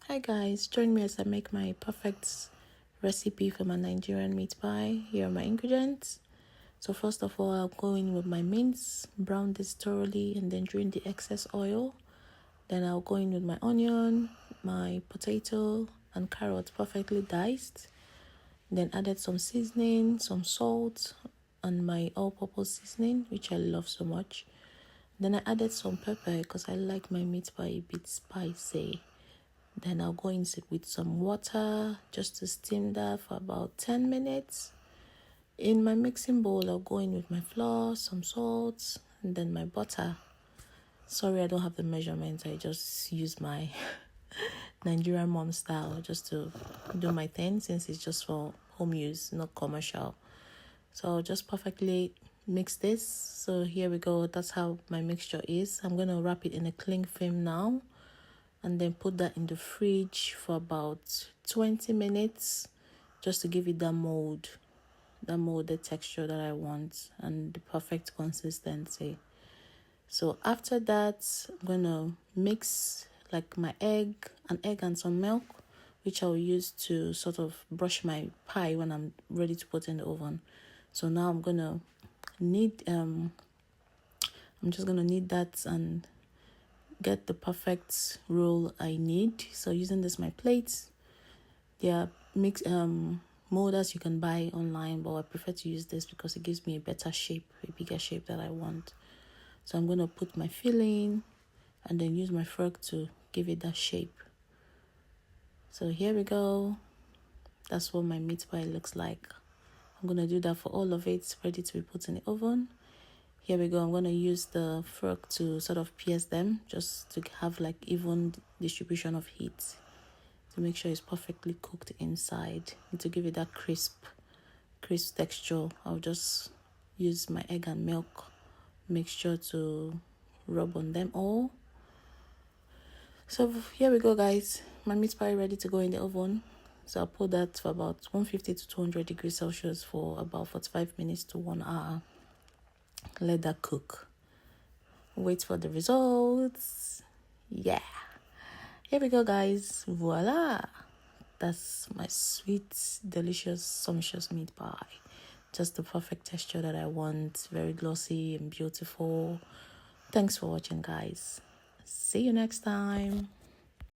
Hi guys, join me as I make my perfect recipe for my Nigerian meat pie. Here are my ingredients. So first of all, I'll go in with my mince, brown this thoroughly and then drain the excess oil. Then I'll go in with my onion, my potato and carrot perfectly diced. Then added some seasoning, some salt and my all-purpose seasoning, which I love so much. Then I added some pepper because I like my meat pie a bit spicy. Then I'll go in with some water just to steam that for about 10 minutes. In my mixing bowl, I'll go in with my flour, some salt, and then my butter. Sorry, I don't have the measurements. I just use my Nigerian mom style just to do my thing since it's just for home use, not commercial. So I'll just perfectly mix this. So here we go. That's how my mixture is. I'm going to wrap it in a cling film now and then put that in the fridge for about 20 minutes just to give it that molded texture that I want and the perfect consistency. So after that, I'm gonna mix like an egg and some milk, which I'll use to sort of brush my pie when I'm ready to put in the oven. So now I'm just gonna knead that and get the perfect roll I need. So using this my plates, there are molders you can buy online, but I prefer to use this because it gives me a better shape, a bigger shape that I want. So I'm gonna put my filling and then use my fork to give it that shape. So here we go. That's what my meat pie looks like. I'm gonna do that for all of it, ready to be put in the oven. Here we go. I'm going to use the fork to sort of pierce them just to have like even distribution of heat to make sure it's perfectly cooked inside and to give it that crisp texture. I'll just use my egg and milk mixture to rub on them all. So here we go, guys. My meat pie ready to go in the oven. So I'll put that for about 150 to 200 degrees Celsius for about 45 minutes to 1 hour. Let that cook. Wait for the results. Yeah, here we go, guys. Voila, that's my sweet, delicious, sumptuous meat pie. Just the perfect texture that I want. Very glossy and beautiful. Thanks for watching, guys. See you next time.